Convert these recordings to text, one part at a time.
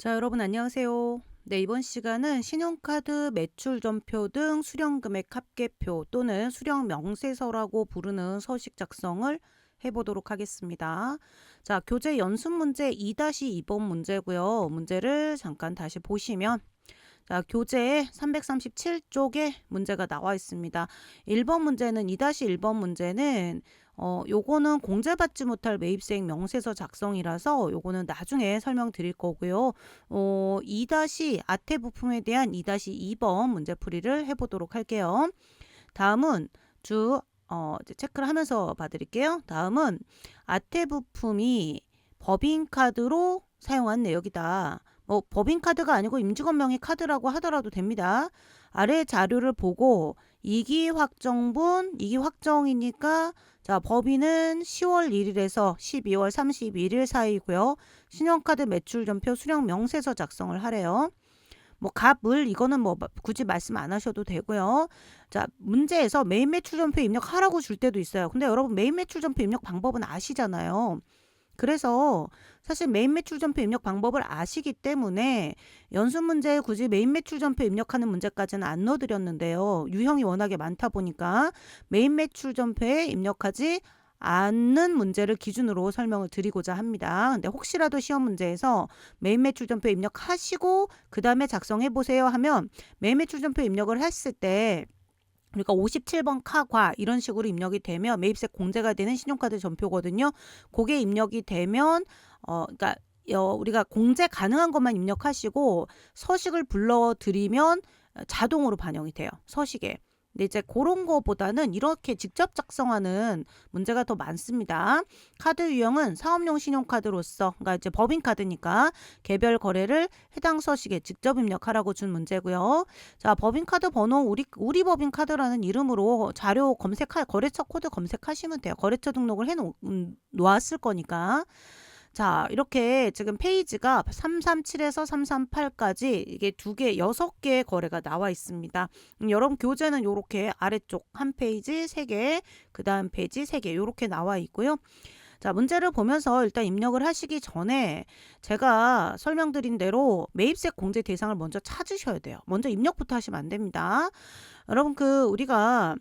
자, 여러분 안녕하세요. 네, 이번 시간은 신용카드 매출전표 등 수령금액 합계표 또는 수령 명세서라고 부르는 서식 작성을 해보도록 하겠습니다. 자, 교재 연습 문제 2-2번 문제고요. 문제를 잠깐 다시 보시면 자, 교재에 337쪽에 문제가 나와 있습니다. 1번 문제는 2-1번 문제는 요거는 공제받지 못할 매입세액 명세서 작성이라서 요거는 나중에 설명드릴 거고요. 2- 아태 부품에 대한 2-2번 문제풀이를 해보도록 할게요. 다음은 이제 체크를 하면서 봐드릴게요. 다음은 아태 부품이 법인카드로 사용한 내역이다. 법인카드가 아니고 임직원 명의 카드라고 하더라도 됩니다. 아래 자료를 보고 이기 확정이니까 자, 법인은 10월 1일에서 12월 31일 사이고요. 신용카드 매출전표 수령 명세서 작성을 하래요. 갑을 이거는 굳이 말씀 안 하셔도 되고요. 자, 문제에서 메인 매출전표 입력하라고 줄 때도 있어요. 근데 여러분 메인 매출전표 입력 방법은 아시잖아요. 그래서 사실 메인 매출전표 입력 방법을 아시기 때문에 연습 문제에 굳이 메인 매출전표 입력하는 문제까지는 안 넣어드렸는데요. 유형이 워낙에 많다 보니까 메인 매출전표에 입력하지 않는 문제를 기준으로 설명을 드리고자 합니다. 근데 혹시라도 시험 문제에서 메인 매출전표 입력하시고 그 다음에 작성해 보세요 하면 메인 매출전표 입력을 했을 때 그러니까 57번 카과 이런 식으로 입력이 되면 매입세 공제가 되는 신용카드 전표거든요. 그게 입력이 되면 그러니까 우리가 공제 가능한 것만 입력하시고 서식을 불러드리면 자동으로 반영이 돼요. 서식에. 근데 이제 그런 거보다는 이렇게 직접 작성하는 문제가 더 많습니다. 카드 유형은 사업용 신용카드로서, 그러니까 이제 법인카드니까 개별 거래를 해당 서식에 직접 입력하라고 준 문제고요. 자, 법인카드 번호 우리 법인카드라는 이름으로 자료 거래처 코드 검색하시면 돼요. 거래처 등록을 놓았을 거니까. 자, 이렇게 지금 페이지가 337에서 338까지 이게 6개의 거래가 나와 있습니다. 여러분 교재는 이렇게 아래쪽 한 페이지 3개, 그 다음 페이지 3개 이렇게 나와 있고요. 자, 문제를 보면서 일단 입력을 하시기 전에 제가 설명드린 대로 매입세 공제 대상을 먼저 찾으셔야 돼요. 먼저 입력부터 하시면 안 됩니다. 여러분 우리가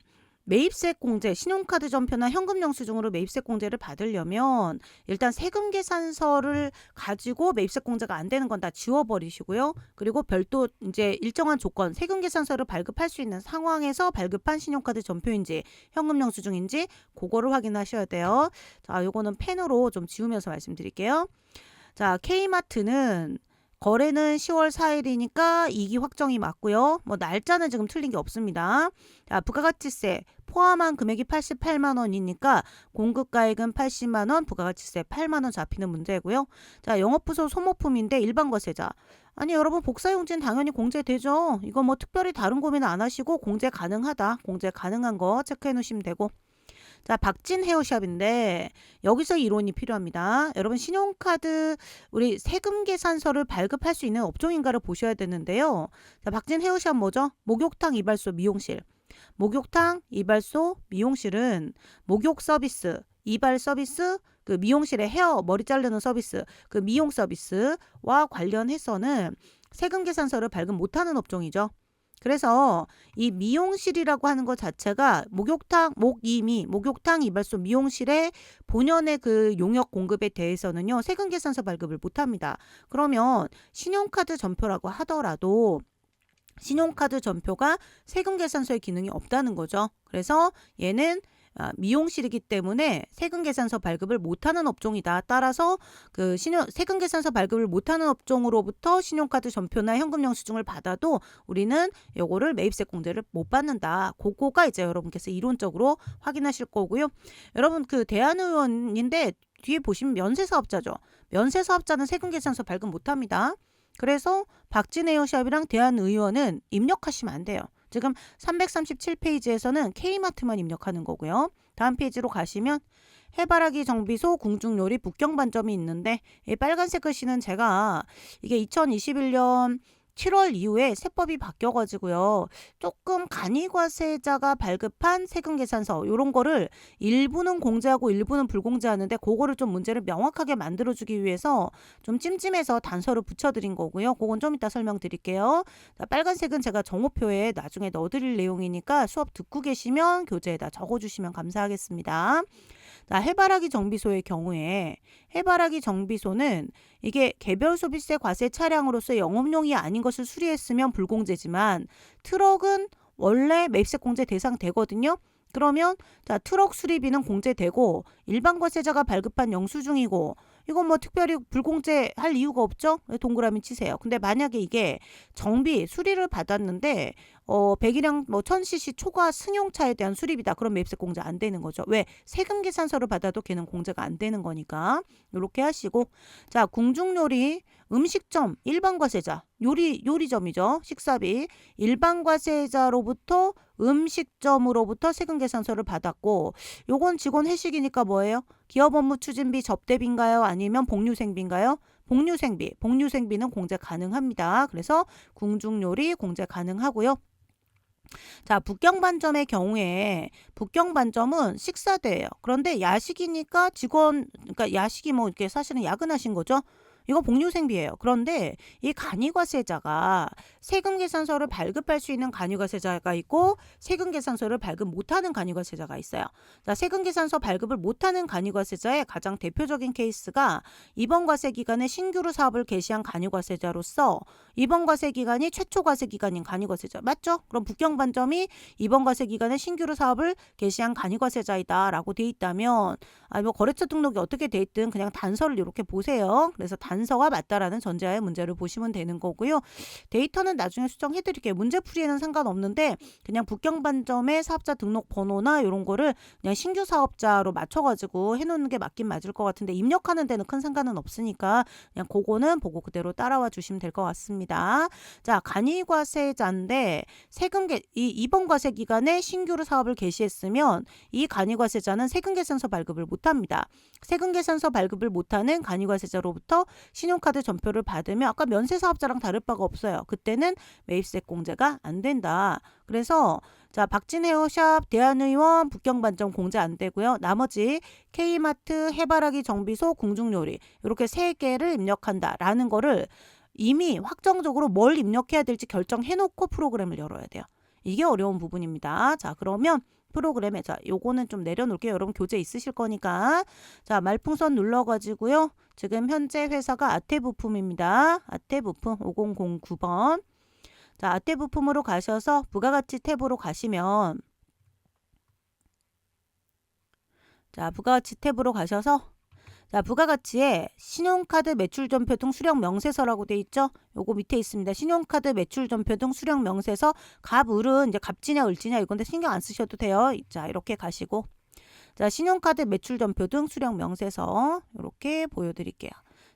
매입세 공제, 신용카드 전표나 현금 영수증으로 매입세 공제를 받으려면 일단 세금 계산서를 가지고 매입세 공제가 안 되는 건 다 지워버리시고요. 그리고 별도 이제 일정한 조건, 세금 계산서를 발급할 수 있는 상황에서 발급한 신용카드 전표인지 현금 영수증인지 그거를 확인하셔야 돼요. 자, 요거는 펜으로 좀 지우면서 말씀드릴게요. 자, K마트는 거래는 10월 4일이니까 이기 확정이 맞고요. 날짜는 지금 틀린 게 없습니다. 자, 부가가치세 포함한 금액이 88만 원이니까 공급가액은 80만 원, 부가가치세 8만 원 잡히는 문제고요. 자, 영업부서 소모품인데 일반 거세자. 아니 여러분 복사용지는 당연히 공제되죠. 이거 특별히 다른 고민 안 하시고 공제 가능하다. 공제 가능한 거 체크해 놓으시면 되고. 자, 박진 헤어샵인데 여기서 이론이 필요합니다. 여러분 신용카드 우리 세금 계산서를 발급할 수 있는 업종인가를 보셔야 되는데요. 자, 박진 헤어샵 뭐죠? 목욕탕, 이발소, 미용실. 목욕탕, 이발소, 미용실은 목욕 서비스, 이발 서비스, 그 미용실에 머리 자르는 서비스, 그 미용 서비스와 관련해서는 세금 계산서를 발급 못하는 업종이죠. 그래서 이 미용실이라고 하는 것 자체가 목욕탕, 이발소, 미용실의 본연의 그 용역 공급에 대해서는요, 세금 계산서 발급을 못합니다. 그러면 신용카드 전표라고 하더라도 신용카드 전표가 세금 계산서의 기능이 없다는 거죠. 그래서 얘는 미용실이기 때문에 세금 계산서 발급을 못하는 업종이다. 따라서 그 세금 계산서 발급을 못하는 업종으로부터 신용카드 전표나 현금 영수증을 받아도 우리는 요거를 매입세 공제를 못 받는다. 그거가 이제 여러분께서 이론적으로 확인하실 거고요. 여러분 대한의원인데 뒤에 보시면 면세사업자죠. 면세사업자는 세금 계산서 발급 못합니다. 그래서 박진 헤어샵이랑 대한의원은 입력하시면 안 돼요. 지금 337페이지에서는 K마트만 입력하는 거고요. 다음 페이지로 가시면 해바라기 정비소 궁중요리 북경반점이 있는데 이 빨간색 글씨는 제가 이게 2021년 7월 이후에 세법이 바뀌어가지고요. 조금 간이과세자가 발급한 세금계산서 요런 거를 일부는 공제하고 일부는 불공제하는데 그거를 좀 문제를 명확하게 만들어주기 위해서 좀 찜찜해서 단서를 붙여드린 거고요. 그건 좀 이따 설명드릴게요. 자, 빨간색은 제가 정오표에 나중에 넣어드릴 내용이니까 수업 듣고 계시면 교재에다 적어주시면 감사하겠습니다. 자, 해바라기 정비소의 경우에 해바라기 정비소는 이게 개별 소비세 과세 차량으로서 영업용이 아닌 것을 수리했으면 불공제지만 트럭은 원래 매입세 공제 대상 되거든요. 그러면 자, 트럭 수리비는 공제되고 일반 과세자가 발급한 영수증이고 이건 뭐 특별히 불공제할 이유가 없죠. 동그라미 치세요. 근데 만약에 이게 정비 수리를 받았는데 배기량 뭐 1000cc 초과 승용차에 대한 수리비다. 그럼 매입세 공제 안 되는 거죠. 왜? 세금 계산서를 받아도 걔는 공제가 안 되는 거니까. 이렇게 하시고 자, 궁중요리 음식점 일반 과세자 요리점이죠. 식사비 일반 과세자로부터 음식점으로부터 세금 계산서를 받았고 요건 직원 회식이니까 뭐예요? 기업 업무 추진비 접대비인가요? 아니면 복류생비인가요? 복류생비는 공제 가능합니다. 그래서 궁중요리 공제 가능하고요. 자, 북경반점의 경우에 북경반점은 식사대예요. 그런데 야식이니까 그러니까 야식이 뭐 이렇게 사실은 야근하신 거죠. 이거 복류생비예요. 그런데 이 간이과세자가 세금계산서를 발급할 수 있는 간이과세자가 있고 세금계산서를 발급 못하는 간이과세자가 있어요. 자, 세금계산서 발급을 못하는 간이과세자의 가장 대표적인 케이스가 이번 과세기간에 신규로 사업을 개시한 간이과세자로서 이번 과세기간이 최초 과세기간인 간이과세자 맞죠? 그럼 북경반점이 이번 과세기간에 신규로 사업을 개시한 간이과세자이다 라고 돼 있다면 뭐 거래처 등록이 어떻게 돼 있든 그냥 단서를 이렇게 보세요. 그래서 단서가 맞다라는 전제하에 문제를 보시면 되는 거고요. 데이터는 나중에 수정해드릴게요. 문제풀이에는 상관없는데 그냥 북경반점의 사업자 등록 번호나 이런 거를 그냥 신규 사업자로 맞춰가지고 해놓는 게 맞긴 맞을 것 같은데 입력하는 데는 큰 상관은 없으니까 그냥 그거는 보고 그대로 따라와 주시면 될 것 같습니다. 자, 간이과세자인데 이번 과세 기간에 신규로 사업을 개시했으면 이 간이과세자는 세금계산서 발급을 못합니다. 세금계산서 발급을 못하는 간이과세자로부터 신용카드 전표를 받으면 아까 면세사업자랑 다를 바가 없어요. 그때는 매입세 공제가 안 된다. 그래서 자, 박진헤어샵, 대한의원, 북경반점 공제 안 되고요. 나머지 K마트, 해바라기 정비소, 궁중요리 이렇게 3개를 입력한다라는 거를 이미 확정적으로 뭘 입력해야 될지 결정해놓고 프로그램을 열어야 돼요. 이게 어려운 부분입니다. 자, 그러면 프로그램에 자, 요거는 좀 내려놓을게요. 여러분 교재 있으실 거니까. 자, 말풍선 눌러가지고요. 지금 현재 회사가 아태부품입니다. 아태부품 5009번. 자, 아태부품으로 가셔서 부가가치 탭으로 가시면 자, 부가가치 탭으로 가셔서 자, 부가가치에 신용카드 매출전표 등 수령 명세서라고 돼 있죠? 요거 밑에 있습니다. 신용카드 매출전표 등 수령 명세서 갑을은 이제 갑지냐 을지냐 이건데 신경 안 쓰셔도 돼요. 자, 이렇게 가시고 자, 신용카드 매출전표 등 수령 명세서 이렇게 보여드릴게요.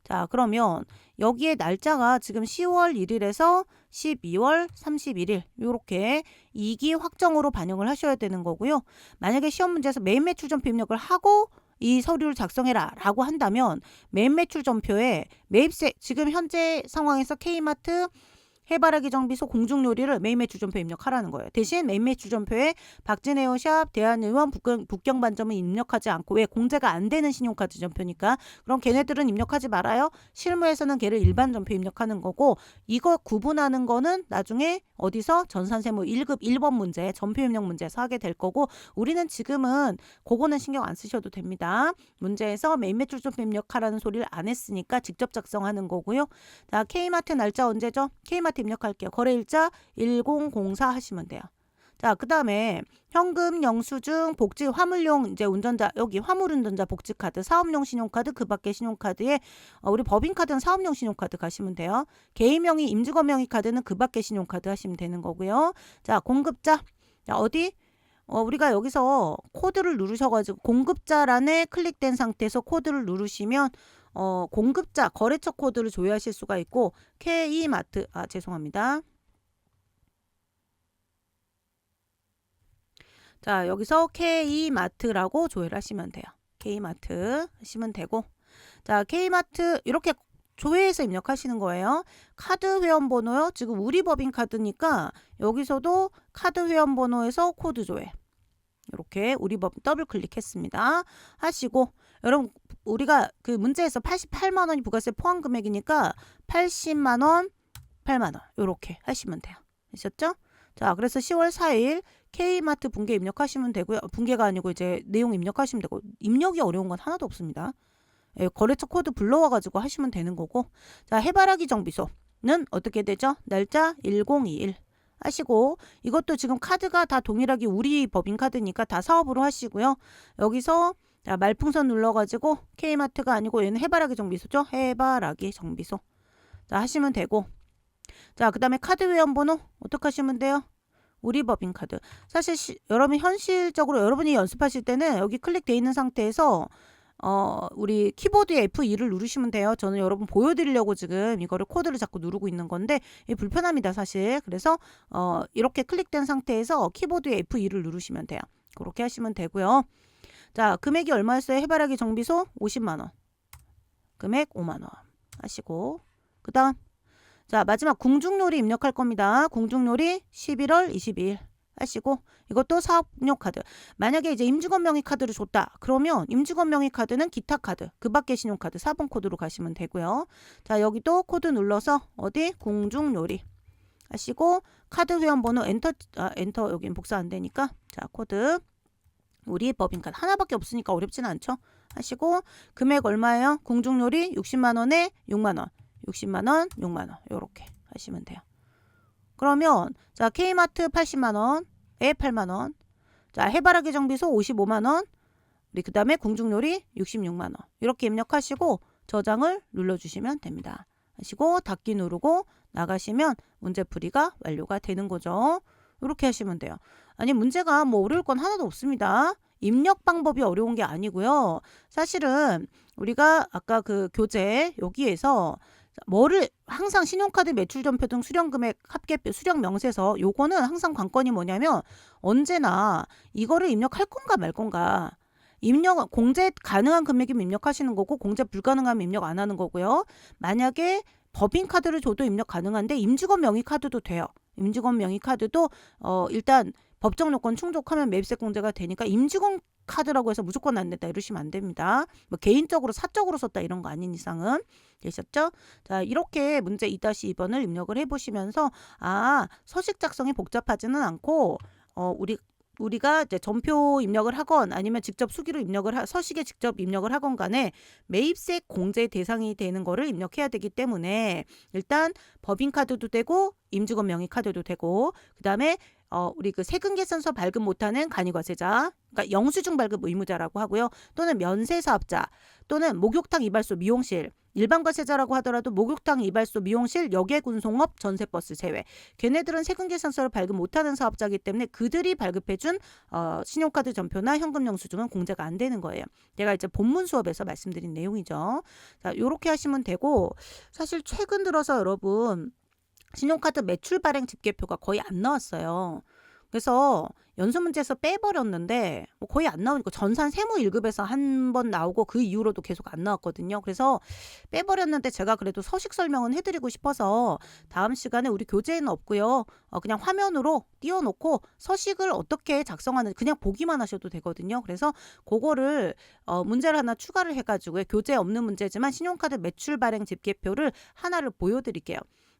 자, 그러면 여기에 날짜가 지금 10월 1일에서 12월 31일 이렇게 2기 확정으로 반영을 하셔야 되는 거고요. 만약에 시험 문제에서 매입 매출전표 입력을 하고 이 서류를 작성해라 라고 한다면 매입 매출전표에 매입세 지금 현재 상황에서 K마트 해바라기 정비소 공중요리를 매입 매출전표에 입력하라는 거예요. 대신 매입 매출전표에 박진헤어샵, 대한의원, 북경반점은 입력하지 않고 왜 공제가 안 되는 신용카드 전표니까 그럼 걔네들은 입력하지 말아요. 실무에서는 걔를 일반 전표 입력하는 거고 이거 구분하는 거는 나중에 어디서 전산세무 1급 1번 문제 전표 입력 문제에서 하게 될 거고 우리는 지금은 그거는 신경 안 쓰셔도 됩니다. 문제에서 매입 매출전표 입력하라는 소리를 안 했으니까 직접 작성하는 거고요. 자, K마트 날짜 언제죠? K마트 입력할게요. 거래일자 1004 하시면 돼요. 자, 그 다음에 현금, 영수증, 복지, 화물용 이제 운전자 여기 화물운전자 복지카드, 사업용 신용카드, 그 밖에 신용카드에 우리 법인카드는 사업용 신용카드 가시면 돼요. 개인명의, 임직원 명의 카드는 그 밖에 신용카드 하시면 되는 거고요. 자, 공급자. 자, 어디? 우리가 여기서 코드를 누르셔가지고 공급자란에 클릭된 상태에서 코드를 누르시면 공급자 거래처 코드를 조회하실 수가 있고 K마트 죄송합니다. 자, 여기서 K마트라고 조회를 하시면 돼요. K마트 하시면 되고 자, K마트 이렇게 조회해서 입력하시는 거예요. 카드 회원번호요. 지금 우리 법인카드니까 여기서도 카드 회원번호에서 코드 조회. 이렇게 우리 법인 더블 클릭했습니다. 하시고 여러분 우리가 그 문제에서 88만 원이 부가세 포함 금액이니까 80만 원, 8만 원 이렇게 하시면 돼요. 되셨죠? 자, 그래서 10월 4일 K마트 분계 입력하시면 되고요. 분계가 아니고 이제 내용 입력하시면 되고 입력이 어려운 건 하나도 없습니다. 예, 거래처 코드 불러와가지고 하시면 되는 거고. 자, 해바라기 정비소는 어떻게 되죠? 날짜 1021 하시고 이것도 지금 카드가 다 동일하게 우리 법인카드니까 다 사업으로 하시고요. 여기서 자, 말풍선 눌러가지고 K마트가 아니고 얘는 해바라기 정비소죠. 해바라기 정비소. 자, 하시면 되고. 자, 그 다음에 카드 회원번호 어떻게 하시면 돼요? 우리 법인카드. 사실 여러분 현실적으로 여러분이 연습하실 때는 여기 클릭돼 있는 상태에서 우리 키보드에 F2를 누르시면 돼요. 저는 여러분 보여드리려고 지금 이거를 코드를 자꾸 누르고 있는 건데 불편합니다 사실. 그래서 이렇게 클릭된 상태에서 키보드에 F2를 누르시면 돼요. 그렇게 하시면 되고요. 자, 금액이 얼마였어요? 해바라기 정비소 50만원. 금액 5만원 하시고 그 다음 자, 마지막 궁중요리 입력할 겁니다. 궁중요리 11월 22일 하시고 이것도 사업용 카드. 만약에 이제 임직원 명의 카드를 줬다. 그러면 임직원 명의 카드는 기타 카드, 그 밖의 신용카드 4번 코드로 가시면 되고요. 자, 여기도 코드 눌러서 어디 궁중요리 하시고 카드 회원번호 엔터 여긴 복사 안 되니까 자, 코드 우리 법인카드 하나밖에 없으니까 어렵진 않죠. 하시고 금액 얼마예요? 궁중요리 60만 원에 6만 원. 60만 원, 6만 원 이렇게 하시면 돼요. 그러면 자, K마트 80만 원에 8만 원. 자, 해바라기 정비소 55만 원. 우리 그다음에 궁중요리 66만 원. 이렇게 입력하시고 저장을 눌러 주시면 됩니다. 하시고 닫기 누르고 나가시면 문제풀이가 완료가 되는 거죠. 이렇게 하시면 돼요. 아니 문제가 뭐 어려울 건 하나도 없습니다. 입력 방법이 어려운 게 아니고요. 사실은 우리가 아까 그 교재 여기에서 뭐를 항상 신용카드 매출전표 등 수령금액 합계표 수령명세서 요거는 항상 관건이 뭐냐면 언제나 이거를 입력할 건가 말 건가. 입력 공제 가능한 금액이면 입력하시는 거고 공제 불가능하면 입력 안 하는 거고요. 만약에 법인카드를 줘도 입력 가능한데 임직원 명의 카드도 돼요. 임직원 명의 카드도 일단 법정 요건 충족하면 매입세 공제가 되니까 임직원 카드라고 해서 무조건 안 된다 이러시면 안 됩니다. 뭐 개인적으로 사적으로 썼다 이런 거 아닌 이상은 되셨죠? 자, 이렇게 문제 2-2번을 입력을 해보시면서 서식 작성이 복잡하지는 않고 우리가 이제 전표 입력을 하건 아니면 직접 수기로 입력을 서식에 직접 입력을 하건 간에 매입세 공제 대상이 되는 거를 입력해야 되기 때문에 일단 법인카드도 되고 임직원 명의 카드도 되고 그다음에 우리 그 세금 계산서 발급 못하는 간이과세자, 그러니까 영수증 발급 의무자라고 하고요. 또는 면세사업자 또는 목욕탕 이발소 미용실 일반 과세자라고 하더라도 목욕탕 이발소 미용실 여객운송업 전세버스 제외. 걔네들은 세금 계산서를 발급 못하는 사업자이기 때문에 그들이 발급해준 신용카드 전표나 현금 영수증은 공제가 안 되는 거예요. 제가 이제 본문 수업에서 말씀드린 내용이죠. 자, 요렇게 하시면 되고 사실 최근 들어서 여러분 신용카드 매출 발행 집계표가 거의 안 나왔어요. 그래서 연수문제에서 빼버렸는데 거의 안 나오니까 전산 세무 1급에서 한 번 나오고 그 이후로도 계속 안 나왔거든요. 그래서 빼버렸는데 제가 그래도 서식 설명은 해드리고 싶어서 다음 시간에 우리 교재에는 없고요. 그냥 화면으로 띄워놓고 서식을 어떻게 작성하는지 그냥 보기만 하셔도 되거든요. 그래서 그거를 문제를 하나 추가를 해가지고 교재에 없는 문제지만 신용카드 매출 발행 집계표를 하나를 보여드릴게요.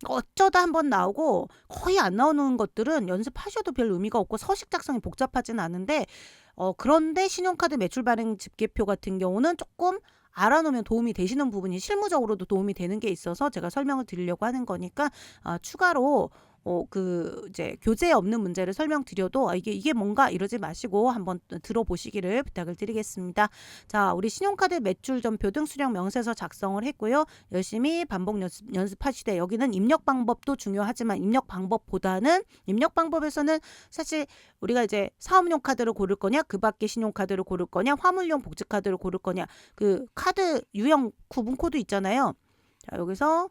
어쩌다 한번 나오고 거의 안 나오는 것들은 연습하셔도 별 의미가 없고 서식 작성이 복잡하진 않은데 그런데 신용카드 매출 발행 집계표 같은 경우는 조금 알아놓으면 도움이 되시는 부분이 실무적으로도 도움이 되는 게 있어서 제가 설명을 드리려고 하는 거니까 추가로 이제 교재에 없는 문제를 설명드려도 이게 뭔가 이러지 마시고 한번 들어보시기를 부탁을 드리겠습니다. 자, 우리 신용카드 매출 전표 등 수령 명세서 작성을 했고요. 열심히 반복 연습하시되 여기는 입력 방법도 중요하지만 입력 방법에서는 사실 우리가 이제 사업용 카드를 고를 거냐, 그 밖에 신용카드를 고를 거냐, 화물용 복지카드를 고를 거냐, 그 카드 유형 구분 코드 있잖아요. 자, 여기서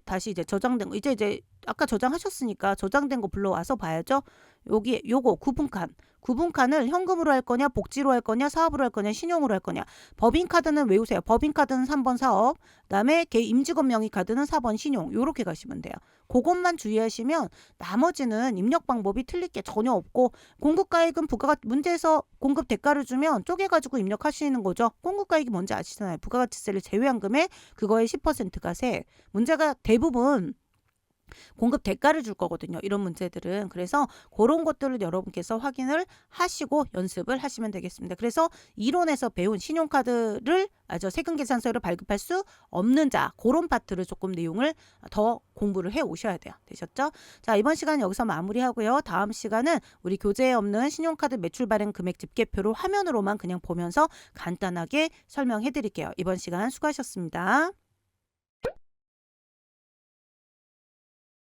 다시 이제 저장된 거 이제 아까 저장하셨으니까 저장된 거 불러와서 봐야죠. 요거 구분칸 구분칸을 현금으로 할 거냐, 복지로 할 거냐, 사업으로 할 거냐, 신용으로 할 거냐. 법인카드는 외우세요. 법인카드는 3번 사업, 그다음에 임직원 명의 카드는 4번 신용. 요렇게 가시면 돼요. 그것만 주의하시면 나머지는 입력 방법이 틀릴 게 전혀 없고, 공급가액은 부가가치 문제에서 공급 대가를 주면 쪼개가지고 입력하시는 거죠. 공급가액이 뭔지 아시잖아요. 부가가치세를 제외한 금액, 그거의 10%가 세액. 문제가 대부분 공급 대가를 줄 거거든요. 이런 문제들은. 그래서 그런 것들을 여러분께서 확인을 하시고 연습을 하시면 되겠습니다. 그래서 이론에서 배운 신용카드를 세금계산서를 발급할 수 없는 자, 그런 파트를 조금 내용을 더 공부를 해 오셔야 돼요. 되셨죠? 자, 이번 시간 여기서 마무리하고요. 다음 시간은 우리 교재에 없는 신용카드 매출 발행 금액 집계표를 화면으로만 그냥 보면서 간단하게 설명해 드릴게요. 이번 시간 수고하셨습니다.